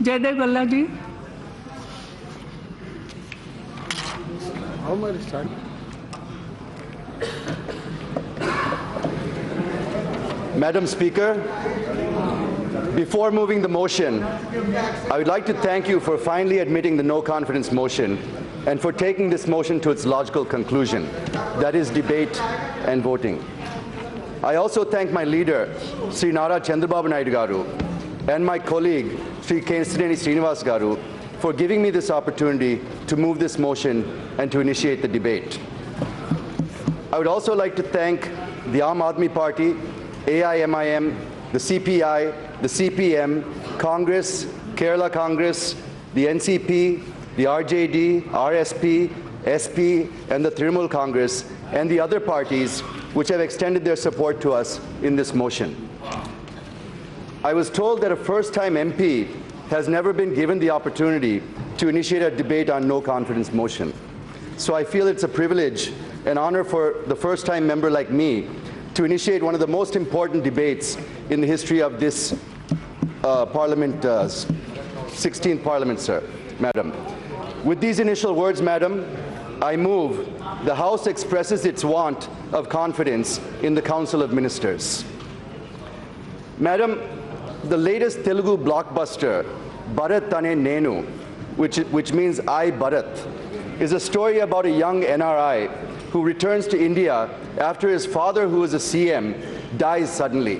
Jayadev Galla ji. How much start? Madam Speaker, before moving the motion, I would like to thank you for finally admitting the no confidence motion and for taking this motion to its logical conclusion, that is debate and voting. I also thank my leader, Sri Nara Chandrababu Naidu Garu, and my colleague, Sri Kesineni Srinivas Garu, for giving me this opportunity to move this motion and to initiate the debate. I would also like to thank the Aam Aadmi Party, AIMIM, the CPI, the CPM, Congress, Kerala Congress, the NCP, the RJD, RSP, SP, and the Trinamool Congress, and the other parties which have extended their support to us in this motion. I was told that a first-time MP has never been given the opportunity to initiate a debate on no confidence motion. So I feel it's a privilege and honor for the first-time member like me to initiate one of the most important debates in the history of this Parliament, 16th Parliament, sir, Madam. With these initial words, Madam, I move the House expresses its want of confidence in the Council of Ministers. Madam, the latest Telugu blockbuster, Bharat Tane Nenu, which means I Bharat, is a story about a young NRI who returns to India after his father, who is a CM, dies suddenly.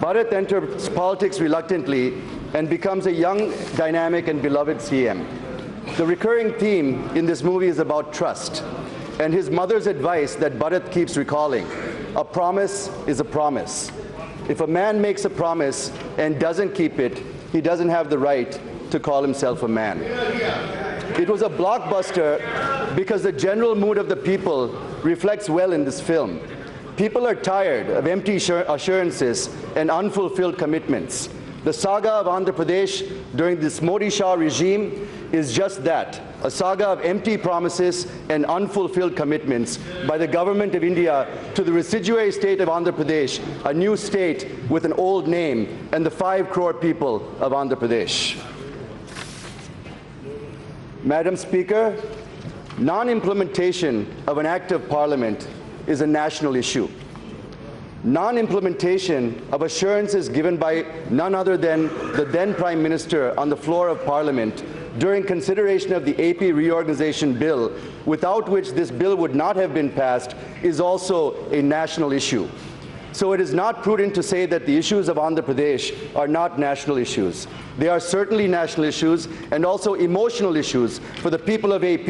Bharat enters politics reluctantly and becomes a young, dynamic, and beloved CM. The recurring theme in this movie is about trust and his mother's advice that Bharat keeps recalling: a promise is a promise. If a man makes a promise and doesn't keep it, he doesn't have the right to call himself a man. It was a blockbuster because the general mood of the people reflects well in this film. People are tired of empty assurances and unfulfilled commitments. The saga of Andhra Pradesh during this Modi Shah regime is just that, a saga of empty promises and unfulfilled commitments by the government of India to the residuary state of Andhra Pradesh, a new state with an old name, and the 5 crore people of Andhra Pradesh. Madam Speaker, non-implementation of an act of Parliament is a national issue. Non-implementation of assurances given by none other than the then Prime Minister on the floor of Parliament during consideration of the AP reorganization bill, without which this bill would not have been passed, is also a national issue. So it is not prudent to say that the issues of Andhra Pradesh are not national issues. They are certainly national issues and also emotional issues for the people of AP.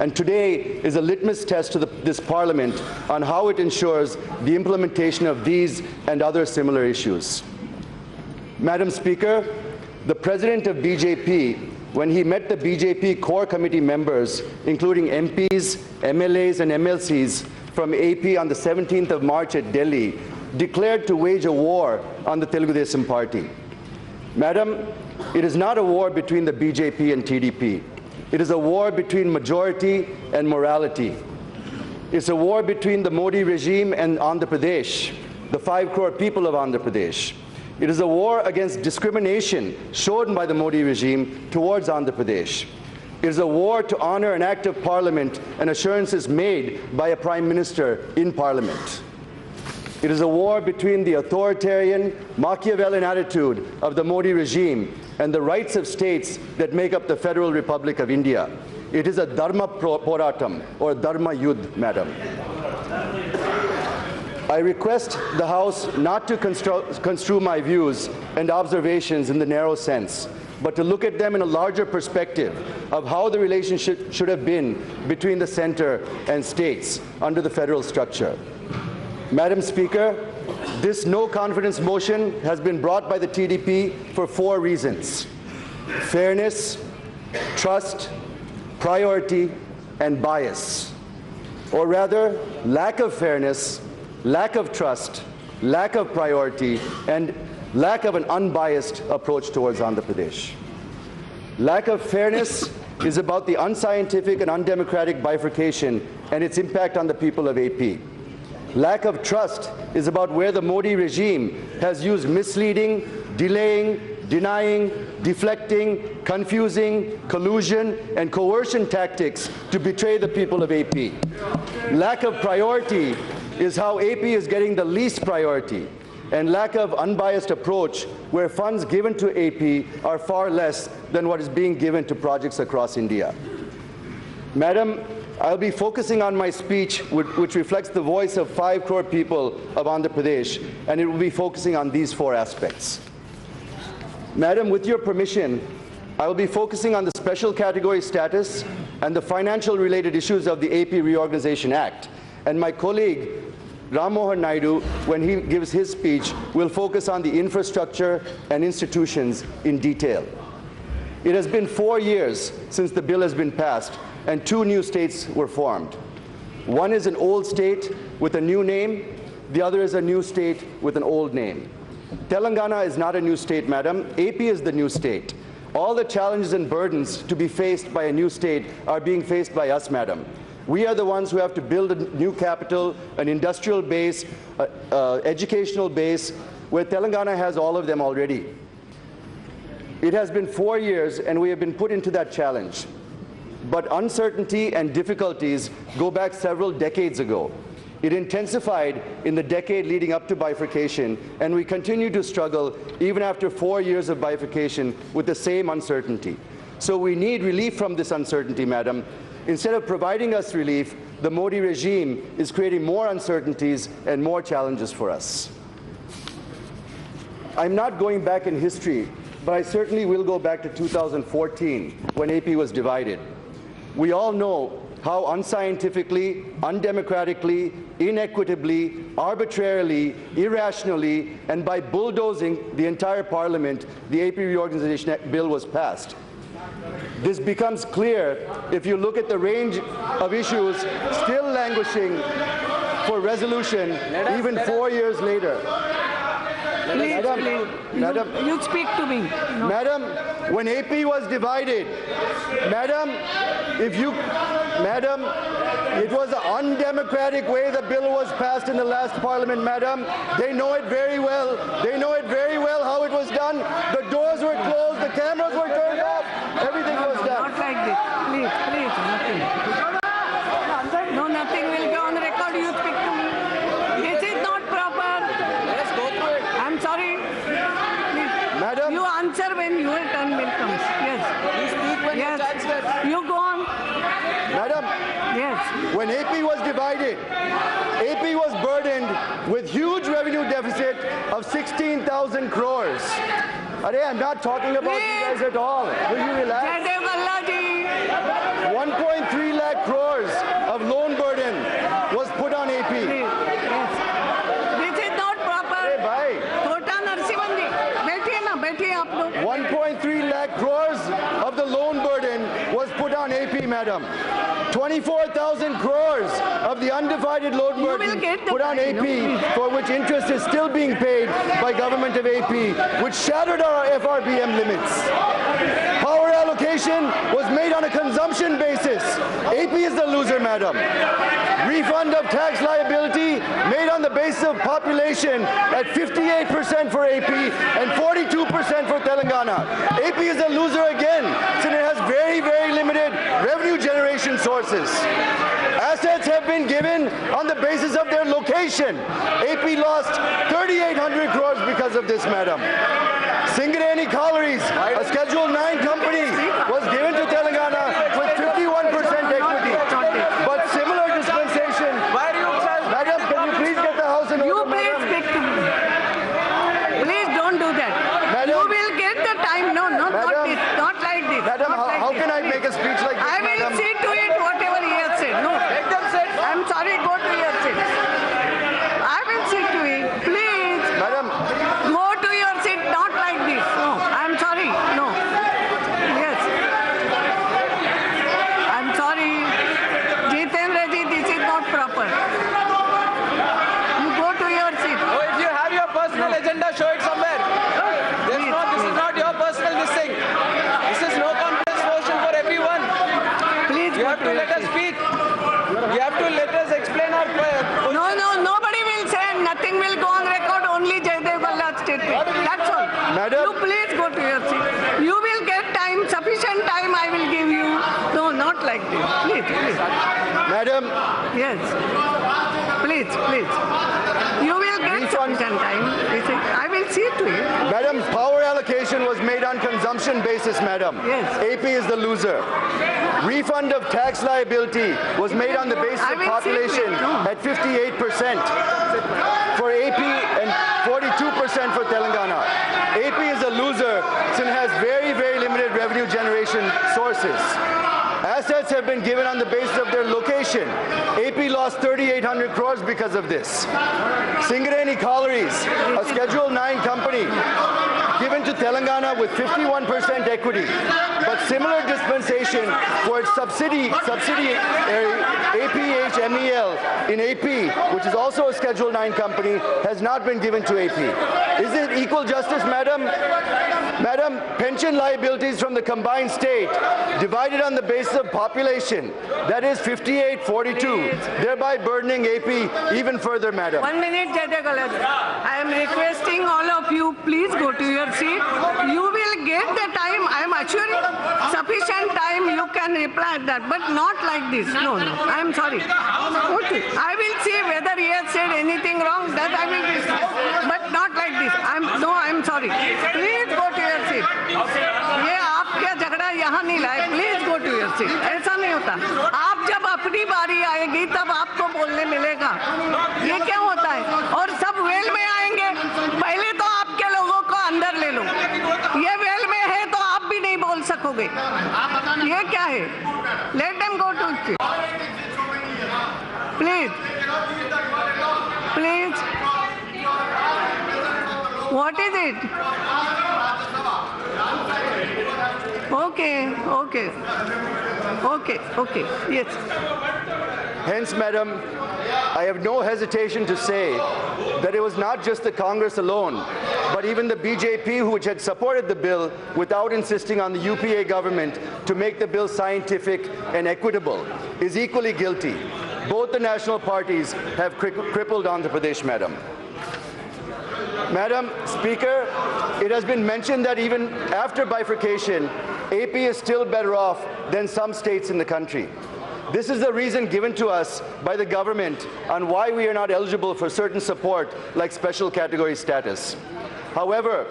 And today is a litmus test to this Parliament on how it ensures the implementation of these and other similar issues. Madam Speaker, the President of BJP, when he met the BJP core committee members, including MPs, MLAs, and MLCs from AP on the 17th of March at Delhi, declared to wage a war on the Telugu Desam Party. Madam, it is not a war between the BJP and TDP. It is a war between majority and morality. It's a war between the Modi regime and Andhra Pradesh, the 5 crore people of Andhra Pradesh. It is a war against discrimination shown by the Modi regime towards Andhra Pradesh. It is a war to honor an act of Parliament and assurances made by a Prime Minister in Parliament. It is a war between the authoritarian, Machiavellian attitude of the Modi regime and the rights of states that make up the Federal Republic of India. It is a Dharma Poratam, or Dharma Yudh, Madam. I request the House not to construe my views and observations in the narrow sense, but to look at them in a larger perspective of how the relationship should have been between the center and states under the federal structure. Madam Speaker, this no confidence motion has been brought by the TDP for 4 reasons: fairness, trust, priority, and bias. Or rather, lack of fairness, lack of trust, lack of priority, and lack of an unbiased approach towards Andhra Pradesh. Lack of fairness is about the unscientific and undemocratic bifurcation and its impact on the people of AP. Lack of trust is about where the Modi regime has used misleading, delaying, denying, deflecting, confusing, collusion, and coercion tactics to betray the people of AP. Lack of priority is how AP is getting the least priority, and lack of unbiased approach where funds given to AP are far less than what is being given to projects across India. Madam, I'll be focusing on my speech, which reflects the voice of 5 crore people of Andhra Pradesh, and it will be focusing on these 4 aspects. Madam, with your permission, I will be focusing on the special category status and the financial related issues of the AP Reorganization Act. And my colleague, Ram Mohan Naidu, when he gives his speech, will focus on the infrastructure and institutions in detail. It has been 4 years since the bill has been passed, and 2 new states were formed. One is an old state with a new name, the other is a new state with an old name. Telangana is not a new state, madam. AP is the new state. All the challenges and burdens to be faced by a new state are being faced by us, madam. We are the ones who have to build a new capital, an industrial base, educational base, where Telangana has all of them already. It has been 4 years, and we have been put into that challenge. But uncertainty and difficulties go back several decades ago. It intensified in the decade leading up to bifurcation, and we continue to struggle even after 4 years of bifurcation with the same uncertainty. So we need relief from this uncertainty, madam. Instead of providing us relief, the Modi regime is creating more uncertainties and more challenges for us. I'm not going back in history, but I certainly will go back to 2014 when AP was divided. We all know how unscientifically, undemocratically, inequitably, arbitrarily, irrationally, and by bulldozing the entire parliament, the AP Reorganization Bill was passed. This becomes clear if you look at the range of issues still languishing for resolution even 4 years later. Please, Madam, you speak to me. No. Madam, when AP was divided, Madam, it was an undemocratic way the bill was passed in the last parliament, Madam. They know it very well. They know it very well how it was done. The doors were closed, the cameras were turned off, everything was done. Not like this. Please, nothing. No, nothing will go on record. You speak to me. This is not proper. Let's go through it. I'm sorry. Please. Madam, You answer when your turn will come. Yes. You speak when Yes. your chance gets. You go on. Madam, Yes. when AP was divided, AP was burdened with huge revenue deficit of 16,000 crores. I'm not talking about you guys at all. Will you relax? Jayadev Galla ji. 1.3 lakh crores of loan burden was put on AP. Please. Yes. This is not proper. Hey, bhai. Kota Narsimhan ji. बैठिए आप लोग. 1.3 lakh crores of the loan burden was put on AP, madam. 24,000 crores of the undivided loan burden put on AP, for which interest is still being paid by government of AP, which shattered our FRBM limits. Power allocation was made on a consumption basis. AP is the loser, madam. Refund of tax liability made on the basis of population at 58% for AP and 42% for Telangana. AP is a loser again, since it has very, very limited revenue generation sources. Assets have been given on the basis of their location. AP lost 3,800 crores because of this, madam. Singareni Collieries, a Schedule 9 company, was given to Telangana with 51% equity. But similar dispensation. Madam, can you please get the house in order, You please madam? speak to me. Please don't do that. Madam. You will get the time. No, not Madam. this. Not like this. Madam, Not like how this. can I make a speech like this, I will madam? see to it whatever he has said. No. Let them sit. I'm sorry, go to your seat. I will see to it. Please. Madam, Go to your seat, not like this. No, I'm sorry. No. Yes. I'm sorry. Jitendra ji, this is not proper. You go to your seat. Oh, if you have your personal agenda, show it somewhere. This is not your personal this thing. This is no confidence motion for everyone. Please You go have to Madam. Yes. Please, please. You will get sufficient time. I will see to it. Madam, power allocation was made on consumption basis, Madam. Yes. AP is the loser. Refund of tax liability was made on the basis of population at 58% for AP and 42% for Telangana. AP is a loser since it has very, very limited revenue generation sources. Assets have been given on the basis of their location. AP lost 3,800 crores because of this. Singareni Collieries, a Schedule 9 company, given to Telangana with 51% equity, but similar dispensation for its subsidiary APHMEL in AP, which is also a Schedule 9 company, has not been given to AP. Is it equal justice, Madam? Madam, pension liabilities from the combined state divided on the basis of population, that is 58-42, thereby burdening AP even further, Madam. 1 minute, Jayadev. I am requesting all of you, please go to your seat. You will get the time, I am assuring, sufficient time you can reply that, but not like this. No, I am sorry. Okay. I will see whether he has said anything wrong, that I will discuss, but not like this. I am sorry. Please go to your seat. ये आपका झगड़ा यहाँ नहीं लाए. Please go to your seat. ऐसा नहीं होता. आप जब अपनी बारी आएगी तब आपको बोलने मिलेगा. ये क्या होता है? और सब वेल में आएंगे. पहले तो आपके लोगों को अंदर ले लो. ये वेल में है तो आप भी नहीं बोल सकोगे. ये क्या है? Let them go to it. Please. Please. What is it? Okay. Yes. Hence, Madam, I have no hesitation to say that it was not just the Congress alone, but even the BJP, which had supported the bill without insisting on the UPA government to make the bill scientific and equitable, is equally guilty. Both the national parties have crippled Andhra Pradesh, Madam. Madam Speaker, it has been mentioned that even after bifurcation, AP is still better off than some states in the country. This is the reason given to us by the government on why we are not eligible for certain support like special category status. However,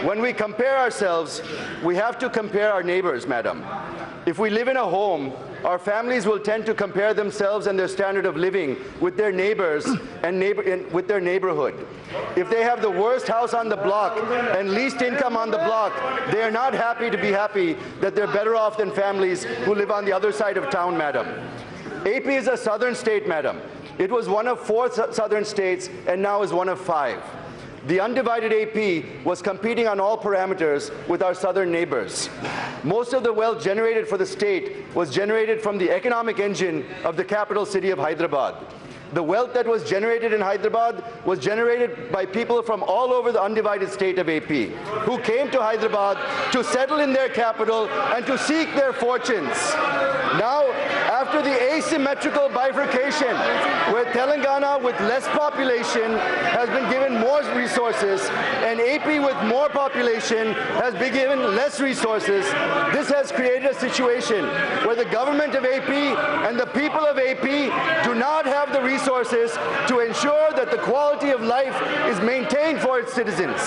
when we compare ourselves, we have to compare our neighbors, Madam. If we live in a home, our families will tend to compare themselves and their standard of living with their neighbors and with their neighborhood. If they have the worst house on the block and least income on the block, they are not happy to be happy that they're better off than families who live on the other side of town, Madam. AP is a southern state, Madam. It was one of 4 southern states and now is one of 5. The undivided AP was competing on all parameters with our southern neighbors. Most of the wealth generated for the state was generated from the economic engine of the capital city of Hyderabad. The wealth that was generated in Hyderabad was generated by people from all over the undivided state of AP, who came to Hyderabad to settle in their capital and to seek their fortunes. Now, after the asymmetrical bifurcation, where Telangana with less population has been given more resources and AP with more population has been given less resources, this has created a situation where the government of AP and the people of AP do not have the resources to ensure that the quality of life is maintained for its citizens.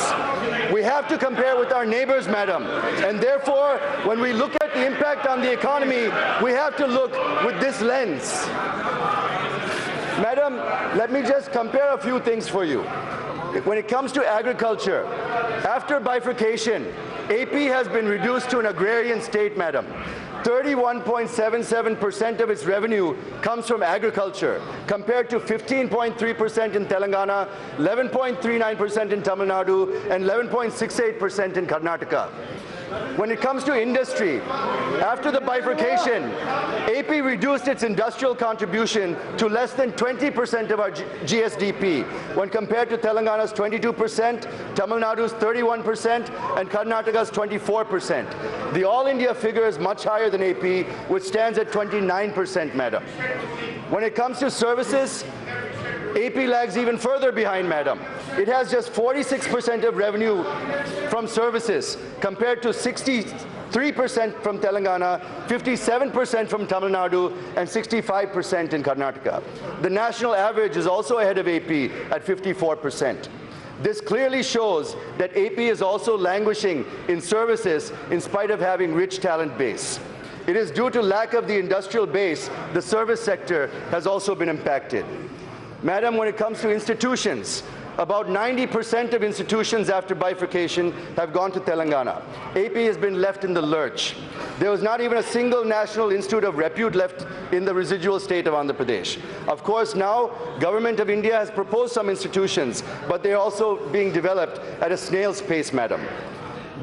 We have to compare with our neighbors, Madam, and therefore, when we look at the impact on the economy, we have to look with this lens. Madam, let me just compare a few things for you. When it comes to agriculture, after bifurcation, AP has been reduced to an agrarian state, Madam. 31.77% of its revenue comes from agriculture, compared to 15.3% in Telangana, 11.39% in Tamil Nadu, and 11.68% in Karnataka. When it comes to industry, after the bifurcation, AP reduced its industrial contribution to less than 20% of our GSDP, when compared to Telangana's 22%, Tamil Nadu's 31%, and Karnataka's 24%. The All India figure is much higher than AP, which stands at 29%, Madam. When it comes to services, AP lags even further behind, Madam. It has just 46% of revenue from services, compared to 60% 3% from Telangana, 57% from Tamil Nadu, and 65% in Karnataka. The national average is also ahead of AP at 54%. This clearly shows that AP is also languishing in services in spite of having rich talent base. It is due to lack of the industrial base, the service sector has also been impacted. Madam, when it comes to institutions, about 90% of institutions after bifurcation have gone to Telangana. AP has been left in the lurch. There was not even a single national institute of repute left in the residual state of Andhra Pradesh. Of course, now, Government of India has proposed some institutions, but they're also being developed at a snail's pace, madam.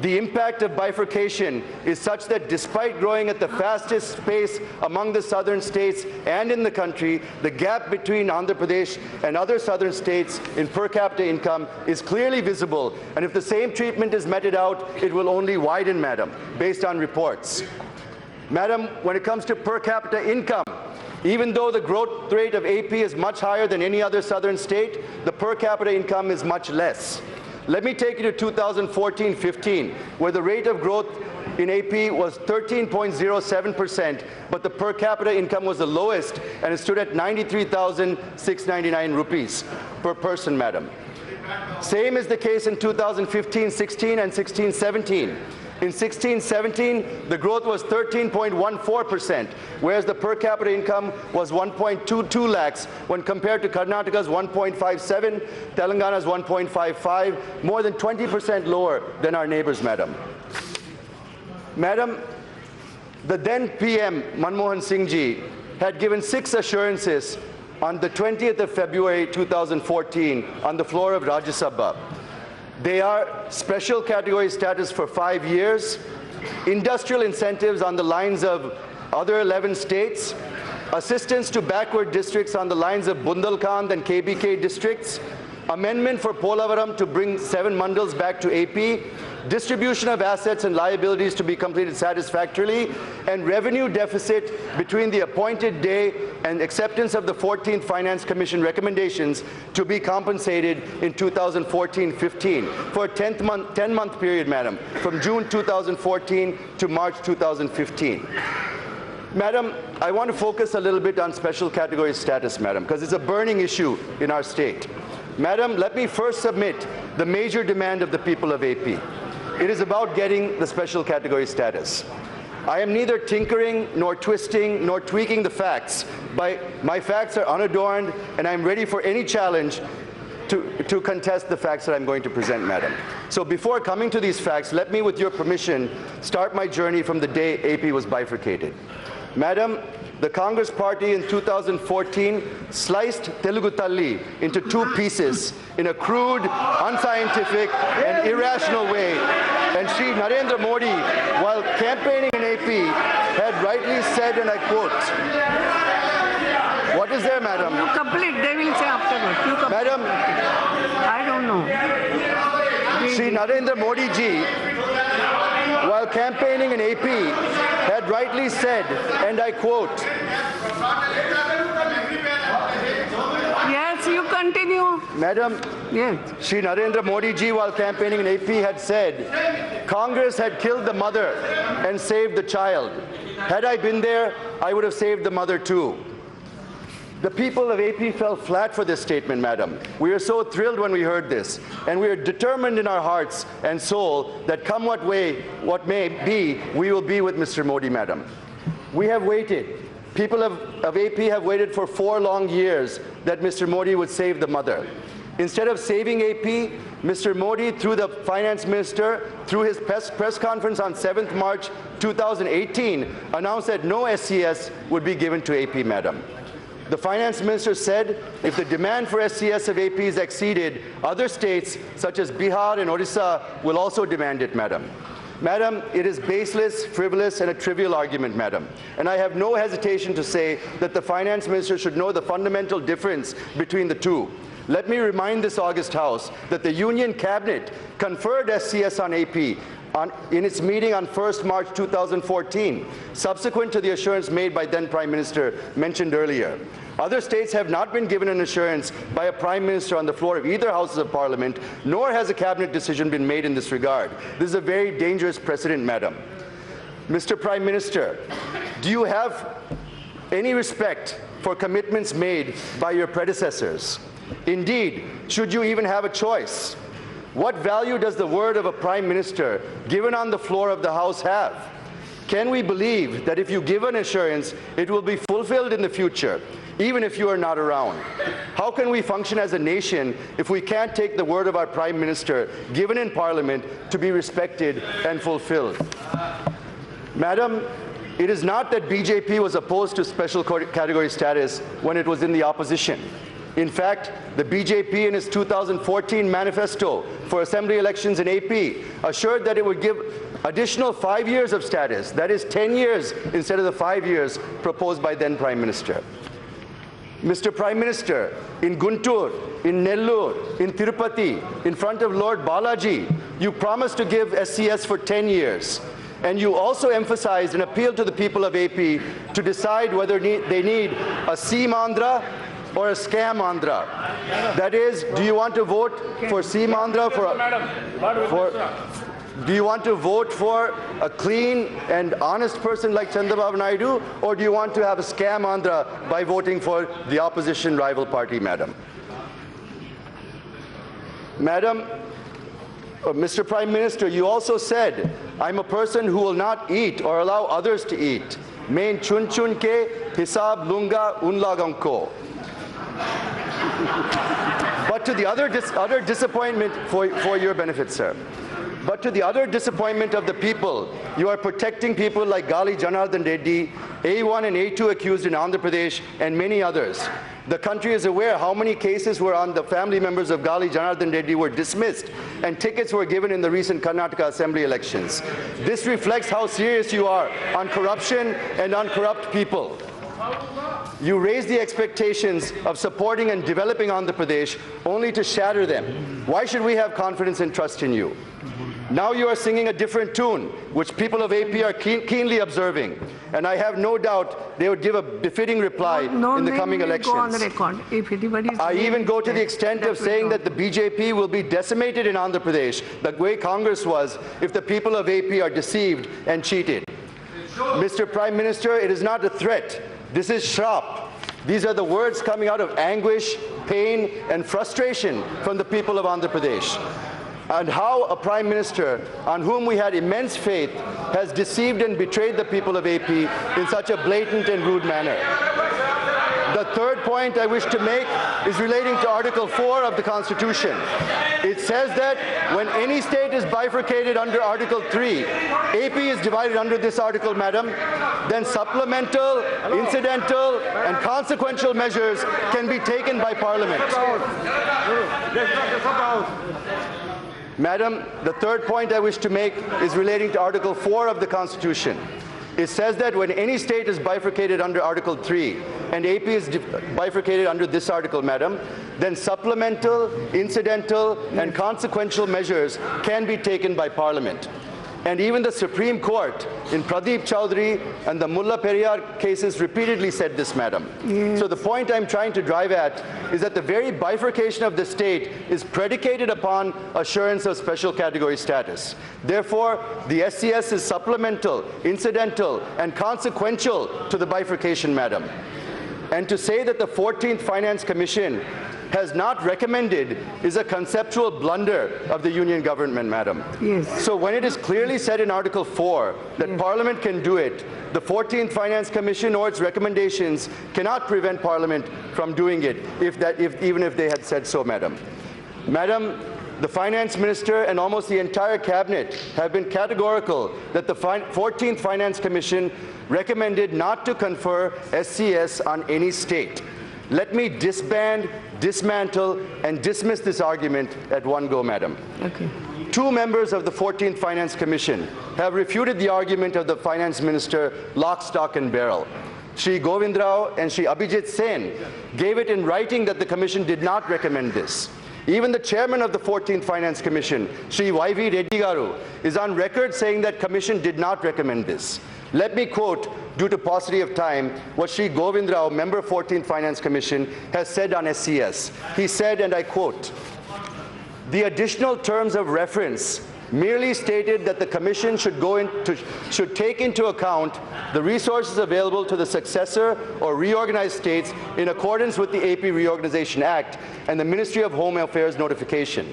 The impact of bifurcation is such that despite growing at the fastest pace among the southern states and in the country, the gap between Andhra Pradesh and other southern states in per capita income is clearly visible. And if the same treatment is meted out, it will only widen, madam, based on reports. Madam, when it comes to per capita income, even though the growth rate of AP is much higher than any other southern state, the per capita income is much less. Let me take you to 2014-15, where the rate of growth in AP was 13.07%, but the per capita income was the lowest, and it stood at 93,699 rupees per person, madam. Same is the case in 2015-16 and 16-17. In 16-17, the growth was 13.14%, whereas the per capita income was 1.22 lakhs when compared to Karnataka's 1.57, Telangana's 1.55, more than 20% lower than our neighbors, madam. Madam, the then PM, Manmohan Singh Ji, had given 6 assurances on the 20th of February 2014 on the floor of Rajya Sabha. They are special category status for 5 years, industrial incentives on the lines of other 11 states, assistance to backward districts on the lines of Bundelkhand and KBK districts, amendment for Polavaram to bring 7 mandals back to AP, distribution of assets and liabilities to be completed satisfactorily, and revenue deficit between the appointed day and acceptance of the 14th Finance Commission recommendations to be compensated in 2014-15 for a 10-month period, madam, from June 2014 to March 2015. Madam, I want to focus a little bit on special category status, madam, because it's a burning issue in our state. Madam, let me first submit the major demand of the people of AP. It is about getting the special category status. I am neither tinkering nor twisting nor tweaking the facts. My facts are unadorned, and I'm ready for any challenge to contest the facts that I'm going to present, madam. So before coming to these facts, let me, with your permission, start my journey from the day AP was bifurcated. Madam, the Congress Party in 2014 sliced Telugu Talli into 2 pieces in a crude, unscientific, and irrational way. And Shri Narendra Modi, while campaigning in AP, had rightly said, and I quote, what is there, madam? You complete, they will say afterwards. You complete. Madam, I don't know. Shri Narendra Modi ji, while campaigning in AP, had rightly said, and I quote, Yes, you continue. Madam, Yes. Shri Narendra Modi ji, while campaigning in AP, had said, Congress had killed the mother and saved the child. Had I been there, I would have saved the mother too. The people of AP fell flat for this statement, madam. We are so thrilled when we heard this, and we are determined in our hearts and soul that come what may be, we will be with Mr. Modi, madam. We have waited. People of AP have waited for 4 long years that Mr. Modi would save the mother. Instead of saving AP, Mr. Modi, through the finance minister, through his press conference on 7th March 2018, announced that no SCS would be given to AP, madam. The finance minister said if the demand for SCS of AP is exceeded, other states such as Bihar and Odisha will also demand it, madam. Madam, it is baseless, frivolous, and a trivial argument, madam. And I have no hesitation to say that the finance minister should know the fundamental difference between the two. Let me remind this august House that the Union Cabinet conferred SCS on AP in its meeting on 1st March 2014, subsequent to the assurance made by then Prime Minister mentioned earlier. Other states have not been given an assurance by a Prime Minister on the floor of either Houses of Parliament, nor has a Cabinet decision been made in this regard. This is a very dangerous precedent, madam. Mr. Prime Minister, do you have any respect for commitments made by your predecessors? Indeed, should you even have a choice? What value does the word of a Prime Minister given on the floor of the House have? Can we believe that if you give an assurance, it will be fulfilled in the future, even if you are not around? How can we function as a nation if we can't take the word of our Prime Minister given in Parliament to be respected and fulfilled? Madam, it is not that BJP was opposed to special category status when it was in the opposition. In fact, the BJP in its 2014 manifesto for assembly elections in AP assured that it would give additional 5 years of status, that is 10 years instead of the 5 years proposed by then Prime Minister. Mr. Prime Minister, in Guntur, in Nellore, in Tirupati, in front of Lord Balaji, you promised to give SCS for 10 years. And you also emphasized and appealed to the people of AP to decide whether they need a Seam Andhra or a scam Andhra. That is, do you want to vote for Seam Andhra do you want to vote for a clean and honest person like Chandrababu Naidu, or do you want to have a scam Andhra by voting for the opposition rival party, madam? Madam, Mr. Prime Minister, you also said, I'm a person who will not eat or allow others to eat. Main chun chun ke hisab lunga un laganko. But to the other disappointment, for your benefit, sir. But to the other disappointment of the people, you are protecting people like Gali Janardhan Reddy, A1 and A2 accused in Andhra Pradesh, and many others. The country is aware how many cases were on the family members of Gali Janardhan Reddy were dismissed, and tickets were given in the recent Karnataka Assembly elections. This reflects how serious you are on corruption and on corrupt people. You raise the expectations of supporting and developing Andhra Pradesh only to shatter them. Why should we have confidence and trust in you? Now you are singing a different tune, which people of AP are keenly observing. And I have no doubt they would give a befitting reply in the coming elections. Go on the record. If I even go to the extent of saying that the BJP will be decimated in Andhra Pradesh, the way Congress was, if the people of AP are deceived and cheated. Mr. Prime Minister, it is not a threat. This is shrap. These are the words coming out of anguish, pain, and frustration from the people of Andhra Pradesh. And how a Prime Minister on whom we had immense faith has deceived and betrayed the people of AP in such a blatant and rude manner. The third point I wish to make is relating to Article 4 of the Constitution. It says that when any state is bifurcated under Article 3, AP is divided under this article, madam, then supplemental, incidental, and consequential measures can be taken by Parliament. Madam, the third point I wish to make is relating to Article 4 of the Constitution. It says that when any state is bifurcated under Article 3 and AP is bifurcated under this article, madam, then supplemental, incidental, and consequential measures can be taken by Parliament. And even the Supreme Court in Pradeep Chowdhury and the Mulla Periyar cases repeatedly said this, madam. Yes. So the point I'm trying to drive at is that the very bifurcation of the state is predicated upon assurance of special category status. Therefore, the SCS is supplemental, incidental, and consequential to the bifurcation, madam. And to say that the 14th Finance Commission has not recommended is a conceptual blunder of the union government, madam. Yes. So when it is clearly said in Article 4 that Parliament can do it, the 14th Finance Commission or its recommendations cannot prevent Parliament from doing it, even if they had said so, madam. Madam, the Finance Minister and almost the entire Cabinet have been categorical that the 14th Finance Commission recommended not to confer SCS on any state. Let me disband, dismantle, and dismiss this argument at one go, madam. Okay. Two members of the 14th Finance Commission have refuted the argument of the Finance Minister lock, stock, and barrel. Shri Govind Rao and Shri Abhijit Sen gave it in writing that the Commission did not recommend this. Even the chairman of the 14th Finance Commission, Shri Y.V. Reddy Garu, is on record saying that Commission did not recommend this. Let me quote, due to paucity of time, what Shri Govind Rao, member 14th Finance Commission, has said on SCS. He said, and I quote, "The additional terms of reference merely stated that the Commission should take into account the resources available to the successor or reorganized states in accordance with the AP Reorganization Act and the Ministry of Home Affairs notification.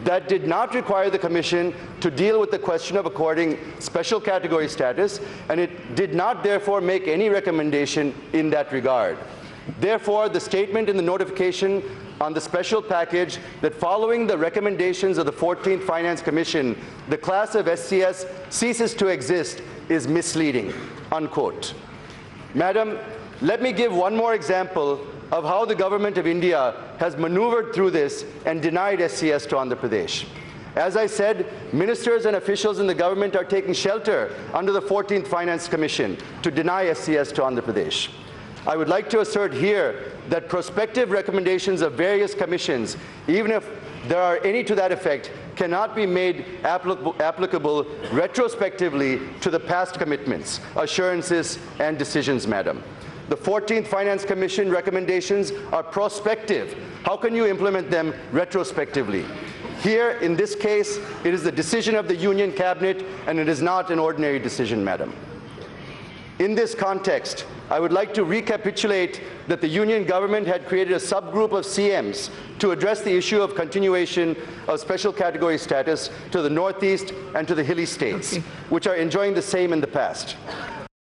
That did not require the Commission to deal with the question of according special category status, and it did not therefore make any recommendation in that regard. Therefore, the statement in the notification on the special package that following the recommendations of the 14th Finance Commission, the class of SCS ceases to exist is misleading, unquote. Madam, let me give one more example of how the government of India has maneuvered through this and denied SCS to Andhra Pradesh. As I said, ministers and officials in the government are taking shelter under the 14th Finance Commission to deny SCS to Andhra Pradesh. I would like to assert here that prospective recommendations of various commissions, even if there are any to that effect, cannot be made applicable retrospectively to the past commitments, assurances, and decisions, Madam. The 14th Finance Commission recommendations are prospective. How can you implement them retrospectively? Here, in this case, it is the decision of the Union Cabinet, and it is not an ordinary decision, Madam. In this context, I would like to recapitulate that the Union government had created a subgroup of CMs to address the issue of continuation of special category status to the Northeast and to the hilly states, which are enjoying the same in the past.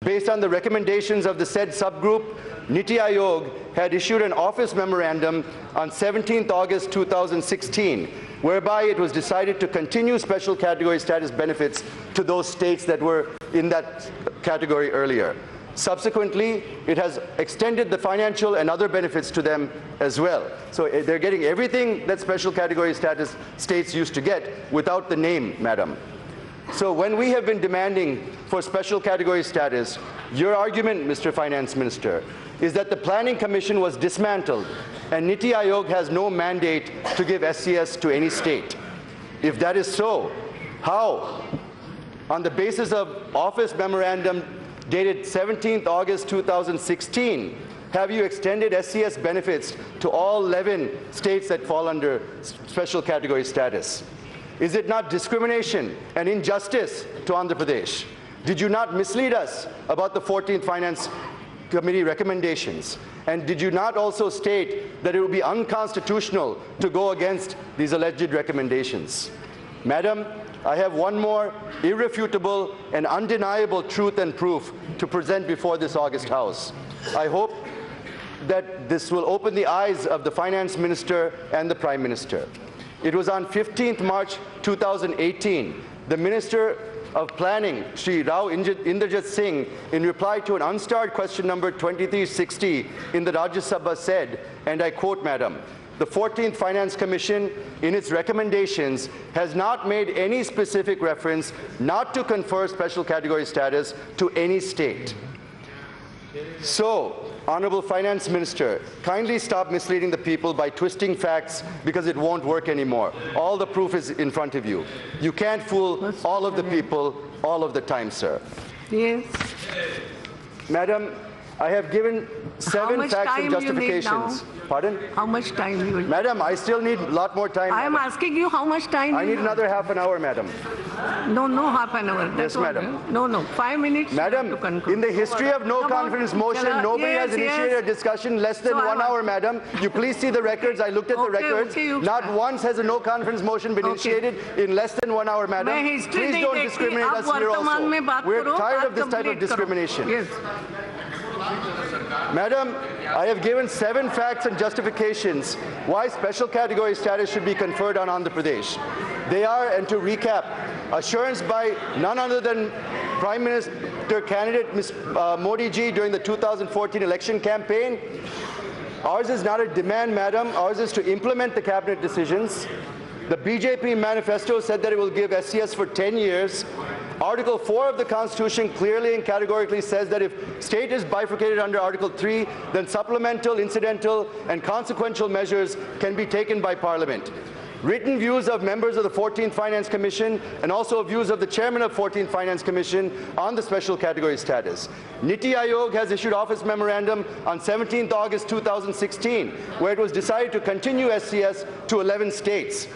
Based on the recommendations of the said subgroup, Niti Aayog had issued an office memorandum on 17th August 2016, whereby it was decided to continue special category status benefits to those states that were in that category earlier. Subsequently, it has extended the financial and other benefits to them as well. So they're getting everything that special category status states used to get without the name, Madam. So when we have been demanding for special category status, your argument, Mr. Finance Minister, is that the Planning Commission was dismantled and Niti Aayog has no mandate to give SCS to any state. If that is so, how, on the basis of office memorandum dated 17th August 2016, have you extended SCS benefits to all 11 states that fall under special category status? Is it not discrimination and injustice to Andhra Pradesh? Did you not mislead us about the 14th Finance Committee recommendations? And did you not also state that it would be unconstitutional to go against these alleged recommendations? Madam, I have one more irrefutable and undeniable truth and proof to present before this August House. I hope that this will open the eyes of the Finance Minister and the Prime Minister. It was on 15th March 2018, the Minister of Planning, Shri Rao Inderjit Singh, in reply to an unstarred question number 2360 in the Rajya Sabha said, and I quote, Madam, the 14th Finance Commission, in its recommendations, has not made any specific reference not to confer special category status to any state. So, Honorable Finance Minister, kindly stop misleading the people by twisting facts because it won't work anymore. All the proof is in front of you. You can't fool all of the people all of the time, sir. Yes. Madam, I have given 7 facts and justifications. Pardon? How much time you will? Madam, I still need a lot more time. I am asking you how much time I need another half an hour, Madam. No, half an hour. That's Yes, Madam. No, 5 minutes. Madam, in the history of no confidence motion, nobody has initiated a discussion less than 1 hour, Madam. You please see the records. I looked at the records. Not once has a no confidence motion been initiated in less than 1 hour, Madam. Please don't discriminate us here also. We're tired of this type of discrimination. Yes. Madam, I have given 7 facts and justifications why special category status should be conferred on Andhra Pradesh. They are, and to recap, assurance by none other than Prime Minister candidate Ms. Modi ji during the 2014 election campaign. Ours is not a demand, Madam. Ours is to implement the cabinet decisions. The BJP manifesto said that it will give SCS for 10 years. Article 4 of the Constitution clearly and categorically says that if state is bifurcated under Article 3, then supplemental, incidental, and consequential measures can be taken by Parliament. Written views of members of the 14th Finance Commission and also views of the chairman of 14th Finance Commission on the special category status. Niti Aayog has issued office memorandum on 17th August 2016, where it was decided to continue SCS to 11 states.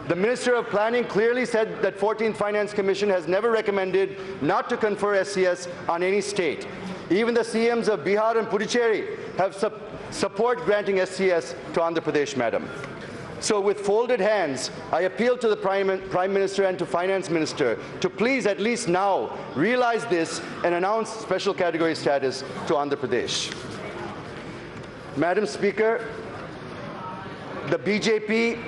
The Minister of Planning clearly said that 14th Finance Commission has never recommended not to confer SCS on any state. Even the CMs of Bihar and Puducherry have support granting SCS to Andhra Pradesh, Madam. So with folded hands, I appeal to the Prime Minister and to Finance Minister to please at least now realize this and announce special category status to Andhra Pradesh. Madam Speaker, the BJP,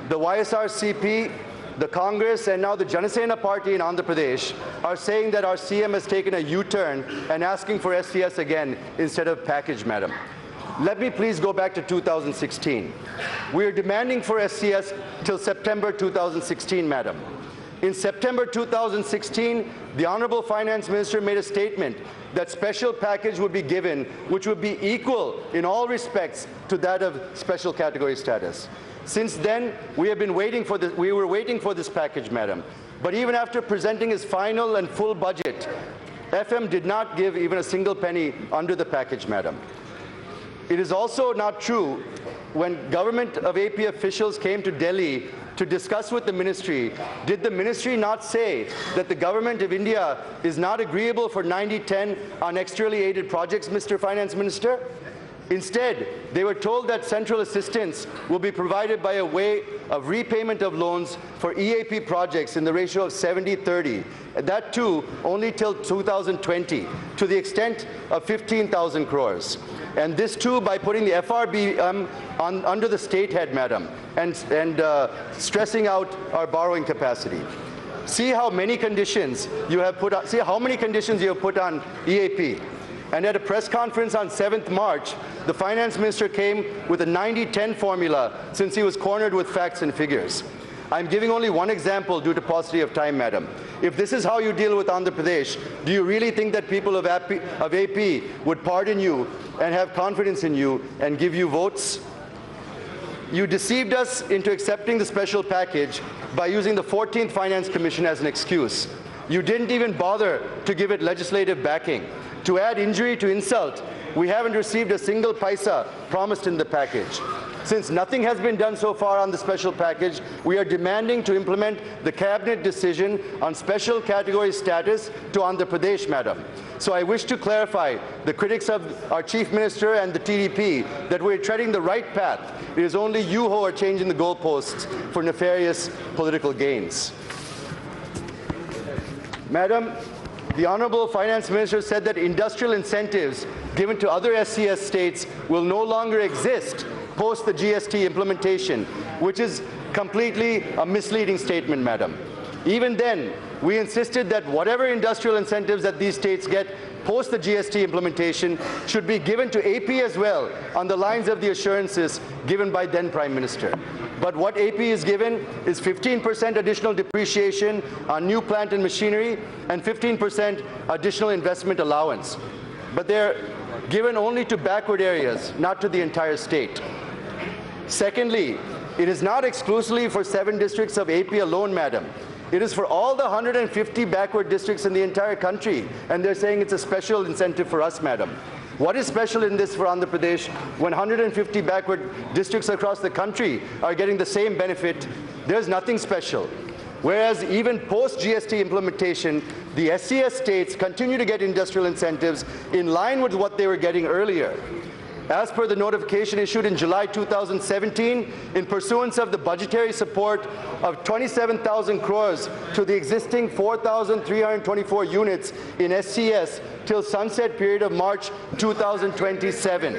the YSRCP, the Congress, and now the Janasena party in Andhra Pradesh are saying that our CM has taken a U-turn and asking for SCS again instead of package, Madam. Let me please go back to 2016. We are demanding for SCS till September 2016, Madam. In September 2016, the Honorable Finance Minister made a statement that special package would be given, which would be equal in all respects to that of special category status. Since then, we were waiting for this package, Madam. But even after presenting his final and full budget, FM did not give even a single penny under the package, Madam. It is also not true when government of AP officials came to Delhi to discuss with the ministry, did the ministry not say that the government of India is not agreeable for 90-10 on externally aided projects, Mr. Finance Minister? Instead, they were told that central assistance will be provided by a way of repayment of loans for EAP projects in the ratio of 70-30, and that too only till 2020, to the extent of 15,000 crores. And this too by putting the FRB under the state head, Madam, and stressing out our borrowing capacity. See how many conditions you have put on, see how many conditions you have put on EAP. And at a press conference on 7th March, the Finance Minister came with a 90-10 formula since he was cornered with facts and figures. I'm giving only one example due to paucity of time, Madam. If this is how you deal with Andhra Pradesh, do you really think that people of AP would pardon you and have confidence in you and give you votes? You deceived us into accepting the special package by using the 14th Finance Commission as an excuse. You didn't even bother to give it legislative backing. To add injury to insult, we haven't received a single paisa promised in the package. Since nothing has been done so far on the special package, we are demanding to implement the cabinet decision on special category status to Andhra Pradesh, Madam. So I wish to clarify the critics of our Chief Minister and the TDP that we're treading the right path. It is only you who are changing the goalposts for nefarious political gains. Madam, the Honorable Finance Minister said that industrial incentives given to other SCS states will no longer exist post the GST implementation, which is completely a misleading statement, Madam. Even then, we insisted that whatever industrial incentives that these states get post the GST implementation should be given to AP as well on the lines of the assurances given by then Prime Minister. But what AP is given is 15% additional depreciation on new plant and machinery and 15% additional investment allowance. But they're given only to backward areas, not to the entire state. Secondly, it is not exclusively for 7 districts of AP alone, Madam. It is for all the 150 backward districts in the entire country, and they're saying it's a special incentive for us, Madam. What is special in this for Andhra Pradesh when 150 backward districts across the country are getting the same benefit? There's nothing special. Whereas even post-GST implementation, the SCS states continue to get industrial incentives in line with what they were getting earlier. As per the notification issued in July 2017, in pursuance of the budgetary support of 27,000 crores to the existing 4,324 units in SCS till sunset period of March 2027.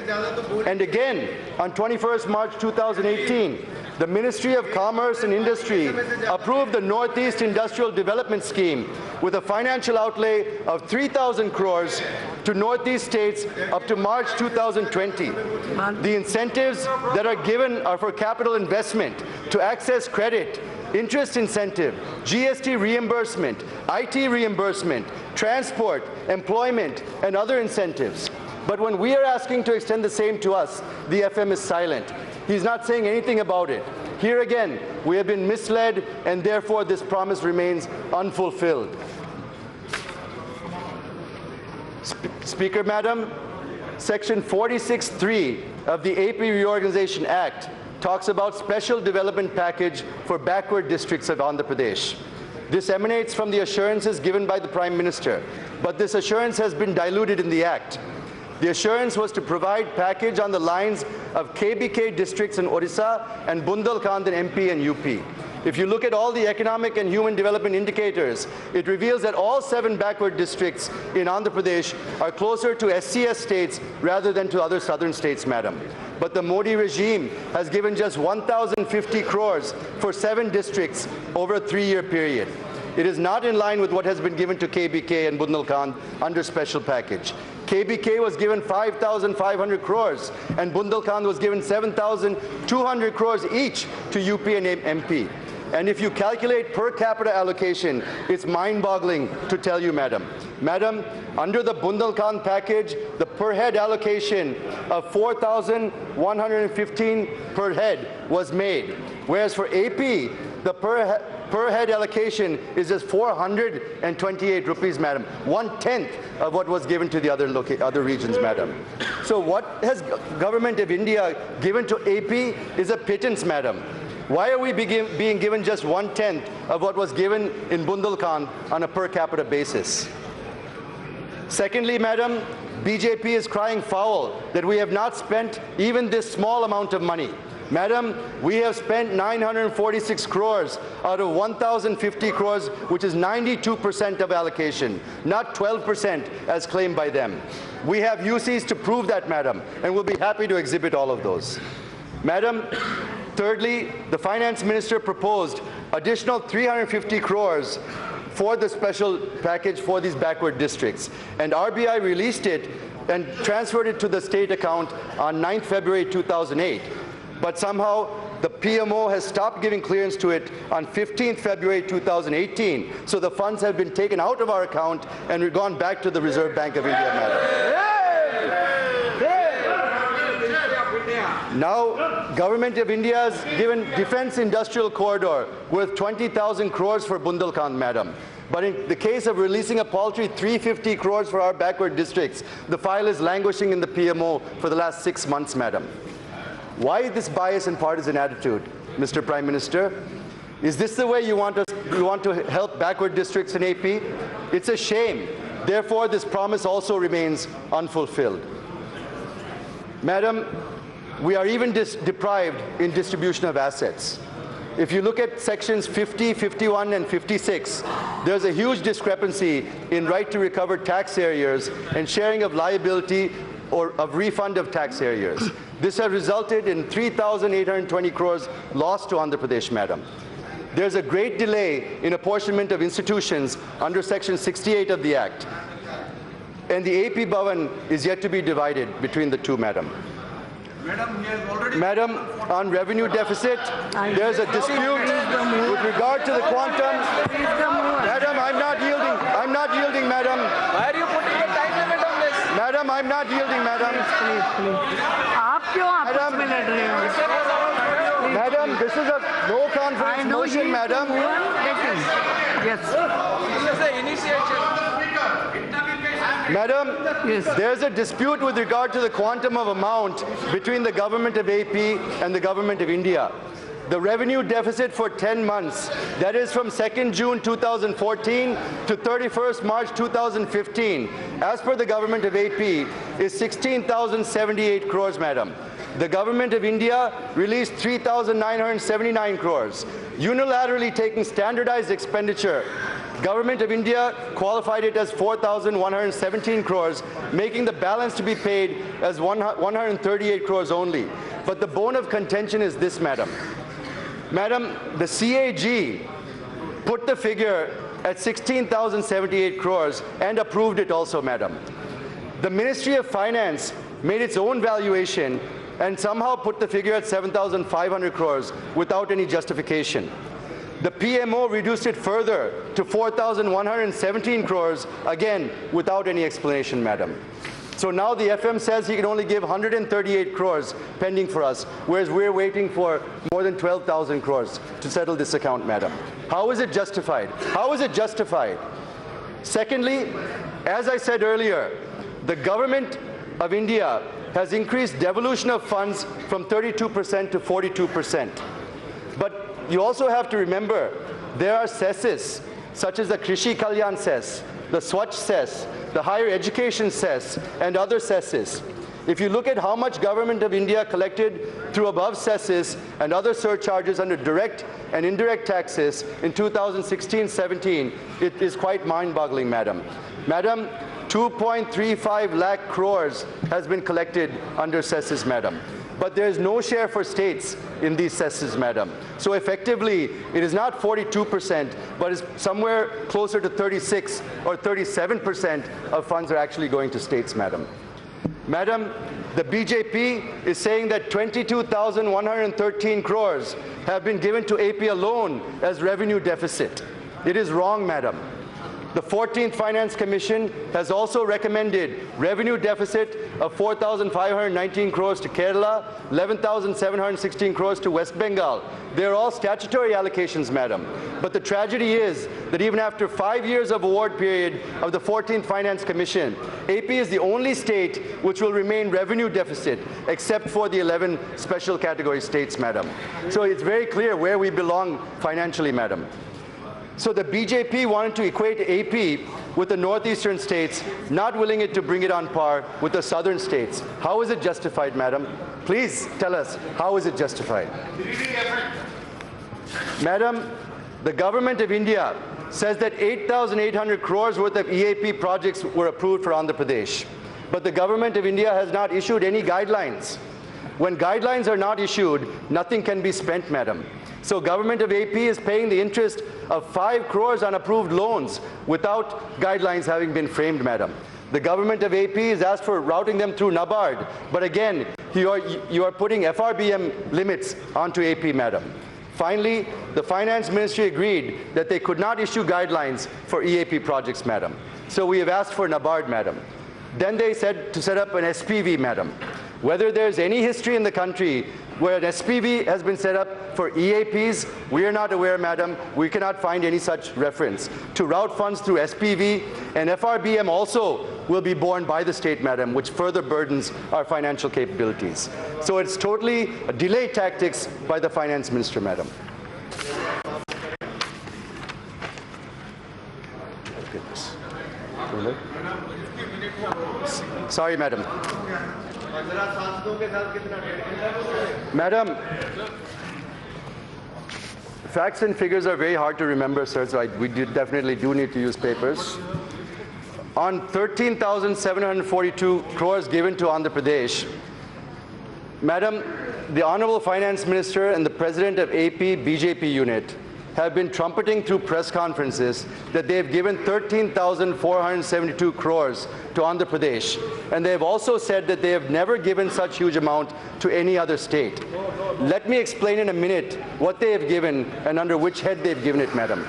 And again, on 21st March 2018, the Ministry of Commerce and Industry approved the Northeast Industrial Development Scheme with a financial outlay of 3,000 crores to Northeast states up to March 2020. The incentives that are given are for capital investment, to access credit, interest incentive, GST reimbursement, IT reimbursement, transport, employment, and other incentives. But when we are asking to extend the same to us, the FM is silent. He's not saying anything about it. Here again, we have been misled, and therefore this promise remains unfulfilled. Speaker, Madam, Section 46(3) of the AP Reorganization Act talks about special development package for backward districts of Andhra Pradesh. This emanates from the assurances given by the Prime Minister, but this assurance has been diluted in the Act. The assurance was to provide package on the lines of KBK districts in Odisha and Bundelkhand in MP and UP. If you look at all the economic and human development indicators, it reveals that all 7 backward districts in Andhra Pradesh are closer to SCS states rather than to other southern states, madam. But the Modi regime has given just 1,050 crores for 7 districts over a 3-year period. It is not in line with what has been given to KBK and Bundelkhand under special package. KBK was given 5,500 crores and Bundelkhand was given 7,200 crores each to UP and MP. And if you calculate per capita allocation, it's mind-boggling to tell you, madam. Madam, under the Bundelkhand package, the per head allocation of 4,115 per head was made, whereas for AP, the per head allocation is just 428 rupees, madam, 1/10 of what was given to the other regions, madam. So what has Government of India given to AP is a pittance, madam. Why are we being given just 1/10 of what was given in Bundelkhand on a per capita basis? Secondly, madam, BJP is crying foul that we have not spent even this small amount of money. Madam, we have spent 946 crores out of 1,050 crores, which is 92% of allocation, not 12% as claimed by them. We have UCs to prove that, madam, and we'll be happy to exhibit all of those. Madam, thirdly, the finance minister proposed additional 350 crores for the special package for these backward districts, and RBI released it and transferred it to the state account on 9th February 2008. But somehow the PMO has stopped giving clearance to it on 15th February 2018. So the funds have been taken out of our account and we've gone back to the Reserve Bank of India, madam. Now, Government of India has given Defence Industrial Corridor worth 20,000 crores for Bundelkhand, madam. But in the case of releasing a paltry 350 crores for our backward districts, the file is languishing in the PMO for the last 6 months, madam. Why this bias and partisan attitude, Mr. Prime Minister? Is this the way you want to help backward districts in AP? It's a shame. Therefore, this promise also remains unfulfilled. Madam, we are even deprived in distribution of assets. If you look at sections 50, 51, and 56, there's a huge discrepancy in right to recover tax arrears and sharing of liability or of refund of tax arrears. This has resulted in 3,820 crores lost to Andhra Pradesh, madam. There's a great delay in apportionment of institutions under Section 68 of the Act. And the AP Bhavan is yet to be divided between the two, madam. Madam, on revenue deficit, there's a dispute with regard to the quantum. Madam, I'm not yielding. I'm not yielding, madam. Why are you putting a time limit on this? Madam, I'm not yielding, madam. आप क्यों आपस में लड़ रहे हो? Madam, this is a no confidence motion, madam. Yes. This is the initiation. Madam, Yes. there's a dispute with regard to the quantum of amount between the Government of AP and the Government of India. The revenue deficit for 10 months, that is from 2nd June 2014 to 31st March 2015, as per the Government of AP, is 16,078 crores, madam. The Government of India released 3,979 crores. Unilaterally taking standardized expenditure, Government of India qualified it as 4,117 crores, making the balance to be paid as 138 crores only. But the bone of contention is this, madam. Madam, the CAG put the figure at 16,078 crores and approved it also, madam. The Ministry of Finance made its own valuation and somehow put the figure at 7,500 crores without any justification. The PMO reduced it further to 4,117 crores, again, without any explanation, madam. So now the FM says he can only give 138 crores pending for us, whereas we're waiting for more than 12,000 crores to settle this account, madam. How is it justified? How is it justified? Secondly, as I said earlier, the government of India has increased devolution of funds from 32% to 42%. But you also have to remember, there are cesses, such as the Krishi Kalyan cess, the Swachh cess, the higher education cess, and other cesses. If you look at how much Government of India collected through above cesses and other surcharges under direct and indirect taxes in 2016-17, it is quite mind-boggling, Madam. Madam, 2.35 lakh crores has been collected under cesses, Madam. But there is no share for states in these cesses, Madam. So effectively, it is not 42%, but is somewhere closer to 36 or 37% of funds are actually going to states, Madam. Madam, the BJP is saying that 22,113 crores have been given to AP alone as revenue deficit. It is wrong, Madam. The 14th Finance Commission has also recommended revenue deficit of 4,519 crores to Kerala, 11,716 crores to West Bengal. They're all statutory allocations, Madam. But the tragedy is that even after 5 years of award period of the 14th Finance Commission, AP is the only state which will remain revenue deficit, except for the 11 special category states, Madam. So it's very clear where we belong financially, Madam. So the BJP wanted to equate AP with the northeastern states, not willing it to bring it on par with the southern states. How is it justified, Madam? Please tell us, how is it justified? Madam, the Government of India says that 8,800 crores worth of EAP projects were approved for Andhra Pradesh. But the Government of India has not issued any guidelines. When guidelines are not issued, nothing can be spent, Madam. So Government of AP is paying the interest of 5 crores on approved loans without guidelines having been framed, Madam. The Government of AP has asked for routing them through NABARD, but again, you are putting FRBM limits onto AP, Madam. Finally, the Finance Ministry agreed that they could not issue guidelines for EAP projects, Madam. So we have asked for NABARD, Madam. Then they said to set up an SPV, Madam. Whether there's any history in the country where an SPV has been set up for EAPs, we are not aware, Madam. We cannot find any such reference. To route funds through SPV, and FRBM also will be borne by the state, Madam, which further burdens our financial capabilities. So it's totally a delay tactics by the Finance Minister, Madam. Sorry, Madam. Madam, facts and figures are very hard to remember, sir, so we definitely do need to use papers. On 13,742 crores given to Andhra Pradesh, Madam, the Honorable Finance Minister and the President of AP BJP unit have been trumpeting through press conferences that they have given 13,472 crores to Andhra Pradesh. And they have also said that they have never given such huge amount to any other state. Let me explain in a minute what they have given and under which head they have given it, Madam.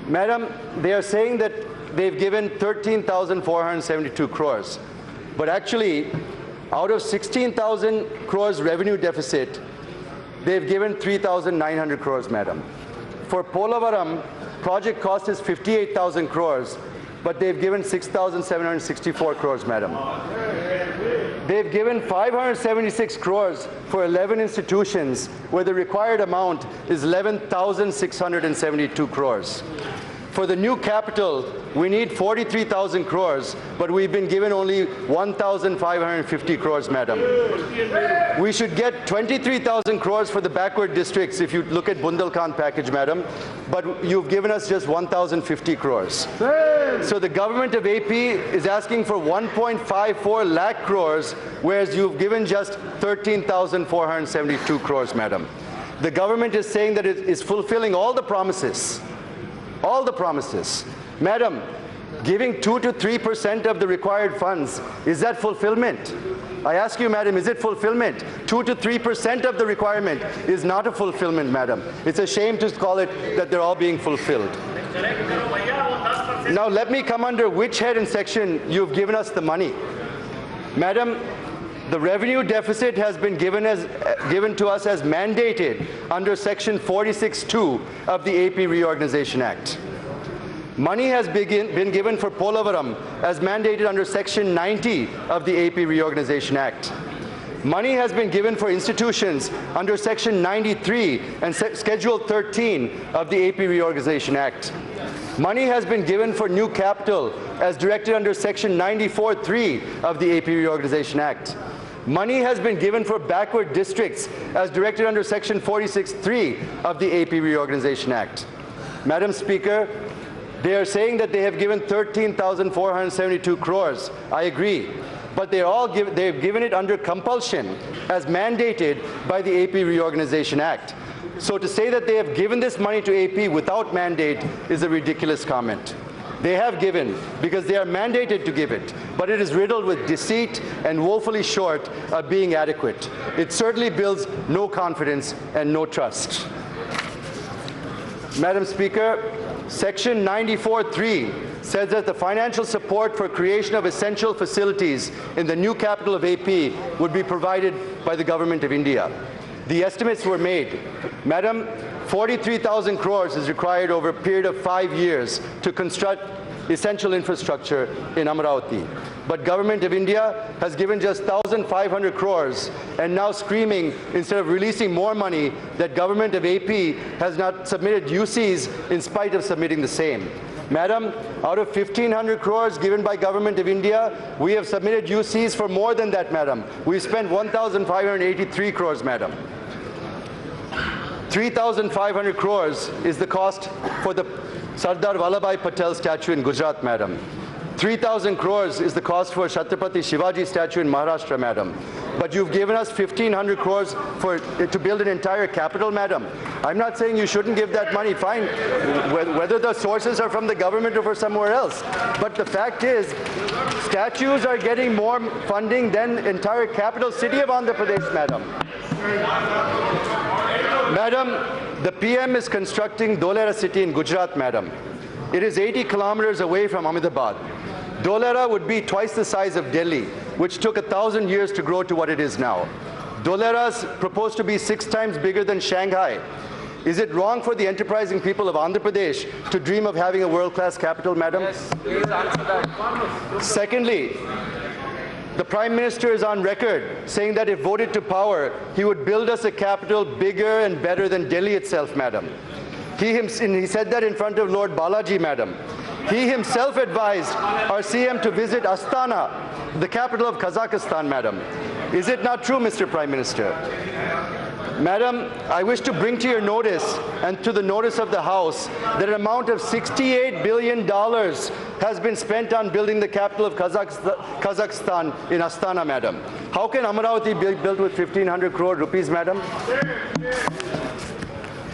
Madam, they are saying that they've given 13,472 crores. But actually, out of 16,000 crores revenue deficit, they've given 3,900 crores, Madam. For Polavaram, project cost is 58,000 crores, but they've given 6,764 crores, Madam. They've given 576 crores for 11 institutions, where the required amount is 11,672 crores. For the new capital, we need 43,000 crores, but we've been given only 1,550 crores, Madam. We should get 23,000 crores for the backward districts if you look at Bundelkhand package, Madam, but you've given us just 1,050 crores. So the Government of AP is asking for 1.54 lakh crores, whereas you've given just 13,472 crores, Madam. The government is saying that it is fulfilling all the promises. All the promises. Madam, giving 2 to 3% of the required funds, is that fulfillment? I ask you, Madam, is it fulfillment? 2 to 3% of the requirement is not a fulfillment, Madam. It's a shame to call it that they're all being fulfilled. Now let me come under which head and section you've given us the money. Madam, the revenue deficit has been given to us as mandated under Section 46(2) of the AP Reorganization Act. Money has been given for Polavaram as mandated under Section 90 of the AP Reorganization Act. Money has been given for institutions under Section 93 and Schedule 13 of the AP Reorganization Act. Money has been given for new capital as directed under Section 94(3) of the AP Reorganization Act. Money has been given for backward districts as directed under Section 46(3) of the AP Reorganization Act. Madam Speaker, they are saying that they have given 13,472 crores. I agree. But they've given it under compulsion as mandated by the AP Reorganization Act. So to say that they have given this money to AP without mandate is a ridiculous comment. They have given because they are mandated to give it, but it is riddled with deceit and woefully short of being adequate. It certainly builds no confidence and no trust. Madam Speaker, Section 94(3) says that the financial support for creation of essential facilities in the new capital of AP would be provided by the Government of India. The estimates were made. Madam, 43,000 crores is required over a period of 5 years to construct essential infrastructure in Amaravati. But Government of India has given just 1,500 crores and now screaming, instead of releasing more money, that Government of AP has not submitted UCs in spite of submitting the same. Madam, out of 1,500 crores given by Government of India, we have submitted UCs for more than that, Madam. We've spent 1,583 crores, Madam. 3,500 crores is the cost for the Sardar Vallabhbhai Patel statue in Gujarat, Madam. 3,000 crores is the cost for Chhatrapati Shivaji statue in Maharashtra, Madam. But you've given us 1,500 crores to build an entire capital, Madam. I'm not saying you shouldn't give that money, fine, whether the sources are from the government or from somewhere else. But the fact is, statues are getting more funding than entire capital city of Andhra Pradesh, Madam. Madam, the PM is constructing Dholera city in Gujarat, Madam. It is 80 kilometers away from Ahmedabad. Dholera would be twice the size of Delhi, which took 1,000 years to grow to what it is now. Dholera is proposed to be 6 times bigger than Shanghai. Is it wrong for the enterprising people of Andhra Pradesh to dream of having a world-class capital, Madam? Yes, please answer that. Secondly, the Prime Minister is on record saying that if voted to power, he would build us a capital bigger and better than Delhi itself, Madam. He said that in front of Lord Balaji, Madam. He himself advised our CM to visit Astana, the capital of Kazakhstan, Madam. Is it not true, Mr. Prime Minister? Madam, I wish to bring to your notice and to the notice of the House that an amount of $68 billion has been spent on building the capital of Kazakhstan in Astana, Madam. How can Amaravati be built with 1,500 crore rupees, Madam?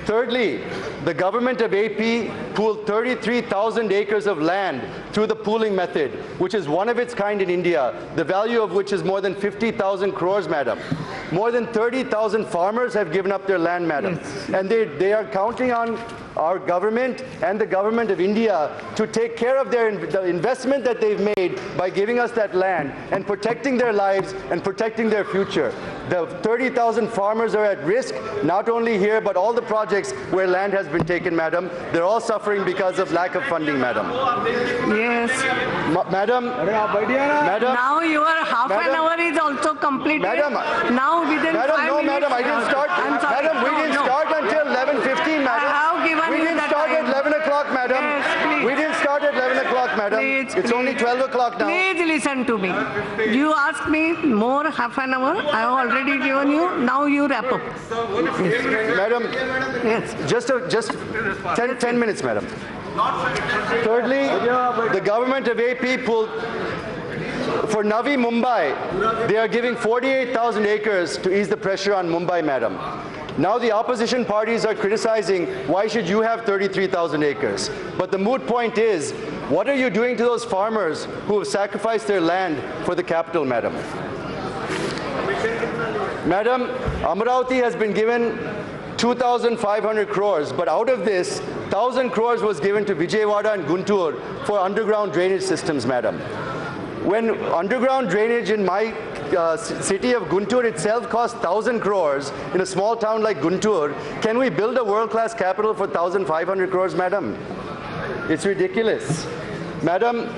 Thirdly, the Government of AP pooled 33,000 acres of land through the pooling method, which is one of its kind in India, the value of which is more than 50,000 crores, Madam. More than 30,000 farmers have given up their land, Madam. Yes. And they are counting on our government and the Government of India to take care of the investment that they've made by giving us that land and protecting their lives and protecting their future. The 30,000 farmers are at risk, not only here, but all the projects where land has been taken, Madam. They're all suffering because of lack of funding, Madam. Yes. Madam. Now your half an hour is also completed. Madam. Now within 5 minutes. Madam, I didn't start. Madam, we didn't start until 11:15, Madam. I have given we you didn't that start time. at 11 o'clock, Madam. Yes, we didn't start at 11 o'clock, Madam. It's only 12 o'clock now. Please listen to me. You asked me more half an hour. I have already given you. Now you wrap up. Madam, yes. just 10 minutes, Madam. Thirdly, the Government of AP pulled for Navi Mumbai. They are giving 48,000 acres to ease the pressure on Mumbai, Madam. Now the opposition parties are criticizing, why should you have 33,000 acres? But the moot point is, what are you doing to those farmers who have sacrificed their land for the capital, Madam? Madam, Amaravati has been given 2,500 crores, but out of this, 1,000 crores was given to Vijayawada and Guntur for underground drainage systems, Madam. When underground drainage in my city of Guntur itself costs 1,000 crores in a small town like Guntur, can we build a world-class capital for 1,500 crores, Madam? It's ridiculous. Madam,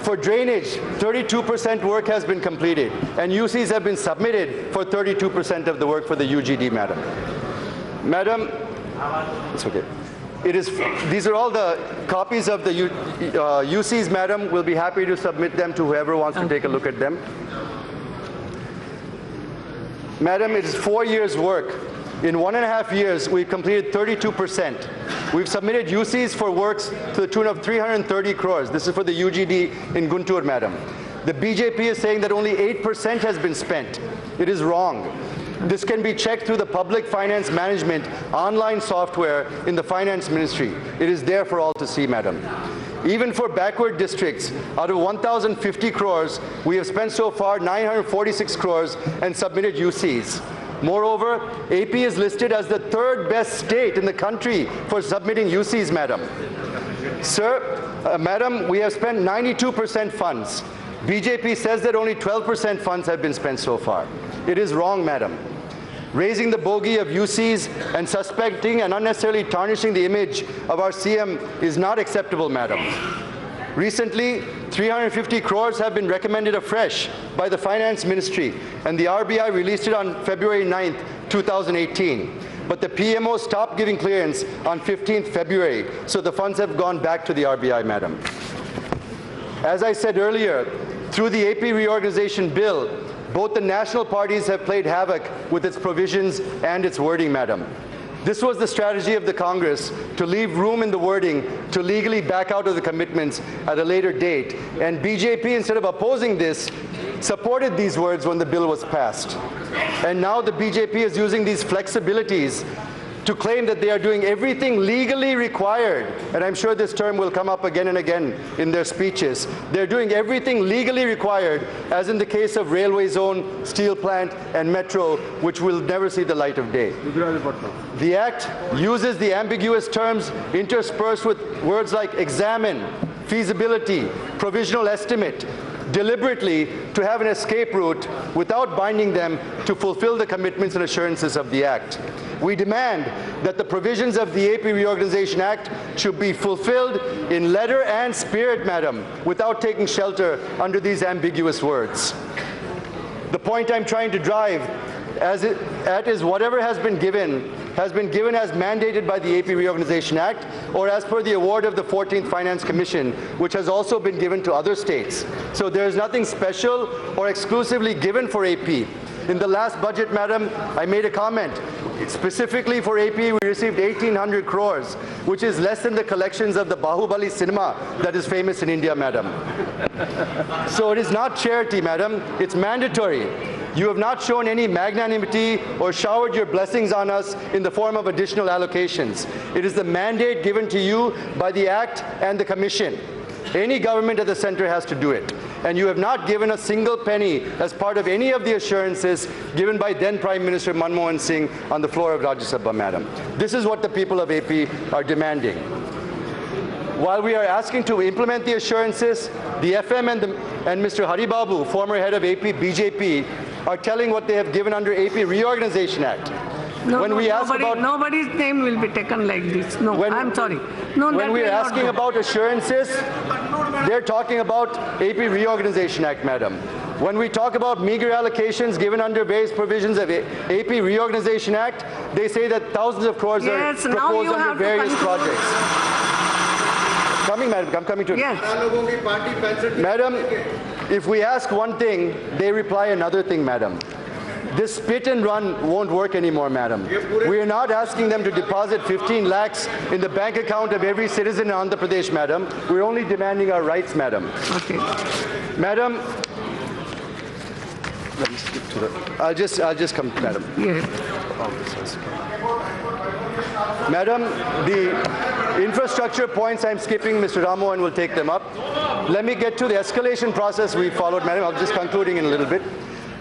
for drainage, 32% work has been completed, and UCs have been submitted for 32% of the work for the UGD, madam. Madam, it's okay. These are all the copies of the UCs, madam. We'll be happy to submit them to whoever wants to take a look at them. Madam, it is 4 years' work. In 1.5 years, we've completed 32%. We've submitted UCs for works to the tune of 330 crores. This is for the UGD in Guntur, madam. The BJP is saying that only 8% has been spent. It is wrong. This can be checked through the Public Finance Management online software in the Finance Ministry. It is there for all to see, madam. Even for backward districts, out of 1,050 crores, we have spent so far 946 crores and submitted UCs. Moreover, AP is listed as the 3rd best state in the country for submitting UCs, madam. Sir, madam, we have spent 92% funds. BJP says that only 12% funds have been spent so far. It is wrong, madam. Raising the bogey of UCs and suspecting and unnecessarily tarnishing the image of our CM is not acceptable, madam. Recently, 350 crores have been recommended afresh by the Finance Ministry, and the RBI released it on February 9th, 2018. But the PMO stopped giving clearance on 15th February, so the funds have gone back to the RBI, madam. As I said earlier, through the AP reorganization bill, both the national parties have played havoc with its provisions and its wording, madam. This was the strategy of the Congress, to leave room in the wording to legally back out of the commitments at a later date. And BJP, instead of opposing this, supported these words when the bill was passed. And now the BJP is using these flexibilities to claim that they are doing everything legally required, and I'm sure this term will come up again and again in their speeches. They're doing everything legally required, as in the case of railway zone, steel plant, and metro, which will never see the light of day. The Act uses the ambiguous terms interspersed with words like examine, feasibility, provisional estimate, deliberately to have an escape route without binding them to fulfill the commitments and assurances of the Act. We demand that the provisions of the AP Reorganization Act should be fulfilled in letter and spirit, madam, without taking shelter under these ambiguous words. The point I'm trying to drive at is whatever has been given as mandated by the AP Reorganization Act or as per the award of the 14th Finance Commission, which has also been given to other states. So there is nothing special or exclusively given for AP. In the last budget, madam, I made a comment. Specifically for AP, we received 1,800 crores, which is less than the collections of the Bahubali cinema that is famous in India, madam. So it is not charity, madam. It's mandatory. You have not shown any magnanimity or showered your blessings on us in the form of additional allocations. It is the mandate given to you by the Act and the Commission. Any government at the center has to do it. And you have not given a single penny as part of any of the assurances given by then Prime Minister Manmohan Singh on the floor of Rajya Sabha, madam. This is what the people of AP are demanding. While we are asking to implement the assurances, the FM and Mr. Haribabu, former head of AP BJP, are telling what they have given under AP Reorganization Act. Nobody's name will be taken like this. No, I'm sorry. No, when we are asking about assurances, they're talking about AP Reorganization Act, madam. When we talk about meager allocations given under various provisions of AP Reorganization Act, they say that thousands of crores are proposed under various projects. Coming, madam, I'm coming to it. Yes. Madam, if we ask one thing, they reply another thing, madam. This spit and run won't work anymore, madam. We are not asking them to deposit 15 lakhs in the bank account of every citizen in Andhra Pradesh, madam. We're only demanding our rights, madam. Okay. Madam, let me skip to the. I'll just come, madam. Yes. Madam, the infrastructure points I'm skipping, Mr. Ramohan will take them up. Let me get to the escalation process we followed, madam. I'm just concluding in a little bit.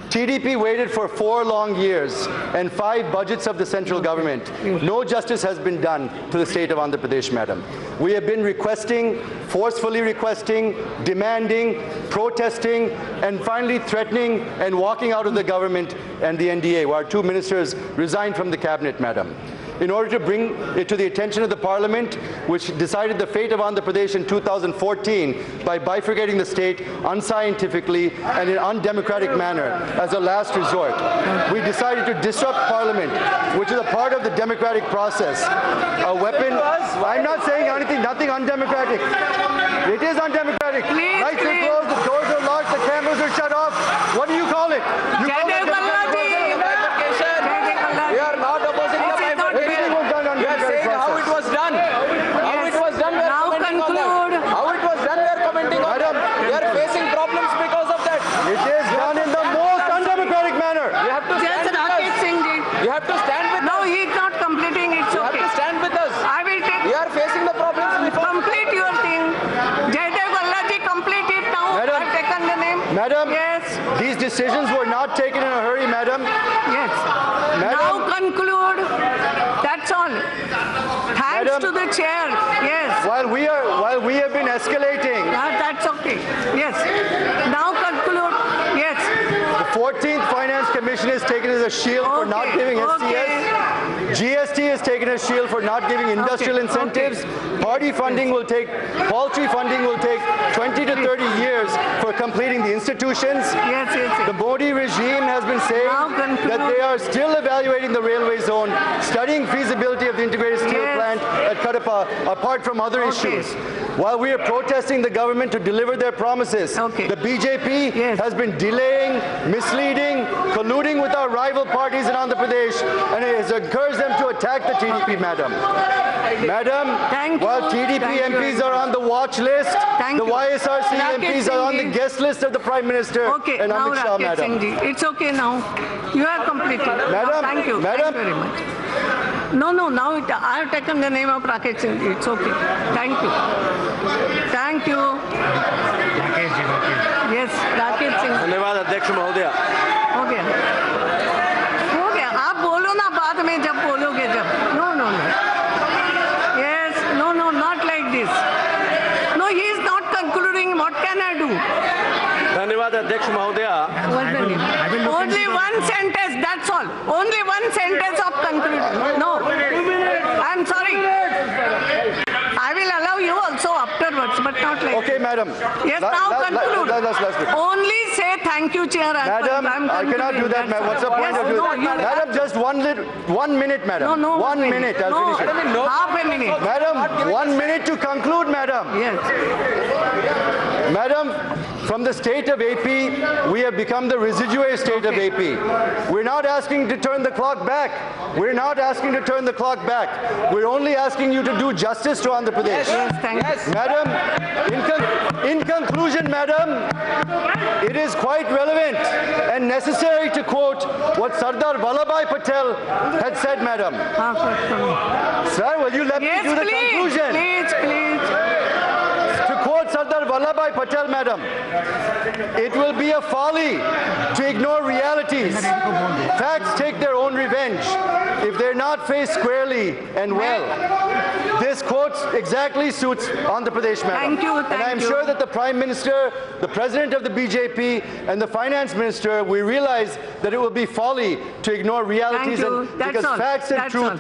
TDP waited for 4 long years and 5 budgets of the central government. No justice has been done to the state of Andhra Pradesh, madam. We have been requesting, forcefully requesting, demanding, protesting, and finally threatening and walking out of the government and the NDA, where our 2 ministers resigned from the cabinet, madam. in order to bring it to the attention of the Parliament, which decided the fate of Andhra Pradesh in 2014 by bifurcating the state unscientifically and in an undemocratic manner as a last resort. We decided to disrupt Parliament, which is a part of the democratic process. A weapon. I'm not saying anything, nothing undemocratic. It is undemocratic. Lights are closed, the doors are locked, the cameras are shut off. What do you call it? You call it bifurcation. We are not opposing the bifurcation. We are saying how it was done. How it was done, we are commenting on that. How it was done, we are commenting on that. We are facing problems because of that. It is done in the most undemocratic manner. You have to stand with us. You have to stand with us. No, he is not completing. It's You have okay. to stand with us. I will take. We are facing the problems before. Complete your thing. Jayadev Galla ji, complete it now. Madam. I've taken the name. Madam, Yes. these decisions were not taken in a hurry, madam. Yes. Madam. Now conclude. That's all. Thanks Madam. to the chair. Yes. While we have been escalating, That's okay. Yes. Now conclude. Yes. the 14th Finance Commission is taken as a shield for not Okay, giving okay. SCS. GST is taken as shield for not giving industrial Okay, incentives. Party funding will take, paltry funding will take 20 to 30 years for completing the institutions. Yes, yes, The yes. Modi regime has been saying Now conclude. that they are still evaluating the railway zone, studying feasibility of the integrated steel Yes. plant at Kadapa, apart from other Okay. issues. While we are protesting the government to deliver their promises, Okay. the BJP Yes. has been delaying, misleading, colluding with our rival parties in Andhra Pradesh, and it has encouraged them to attack the TDP, madam. Madam, Thank you. while TDP Thank you. MPs are on the watch list, Thank the you. YSRC Rakesh MPs are on the Singh ji. guest list of the Prime Minister Okay, and now Amit Shah, Rakesh madam. Singh ji. It's okay now. You are completed. Madam, Thank you. madam. Thank you very much. No, now I have taken the name of Rakesh Singh ji. It's okay. Thank you. Thank you. Yes, Rakesh Singh. धन्यवाद अध्यक्ष महोदय। हो गया आप बोलो ना बाद में जब बोलोगे जब no yes no not like this no he is not concluding what can I do धन्यवाद अध्यक्ष महोदय। only one sentence that's all only one sentence of conclusion no I'm sorry I will allow you also afterwards but not like Okay, madam. yes now conclude Let's only say thank you chair Madam, I'm I cannot do that, concluding, ma'am. What's the that's point all. of doing Yes, that? no, Madam, just 1 minute, madam. no 1 minute, I'll finish it. no half a minute Madam, 1 minute to conclude, madam. yes Madam, from the state of AP, we have become the residuary state of AP. We're not asking to turn the clock back. We're not asking to turn the clock back. We're only asking you to do justice to Andhra Pradesh. yes thank you Madam, in conclusion, madam, it is quite relevant and necessary to quote what Sardar Vallabhbhai Patel had said, madam. Sir, will you let me yes do the please conclusion? please To quote Sardar Vallabhbhai Patel, madam, it will be a folly to ignore realities. Facts take their own revenge if they're not faced squarely and well. This quote exactly suits Andhra Pradesh, madam. Thank you, And I'm thank you. sure that the Prime Minister, the President of the BJP, and the Finance Minister, we realize that it will be folly to ignore realities you. and That's because all. facts and That's truth all.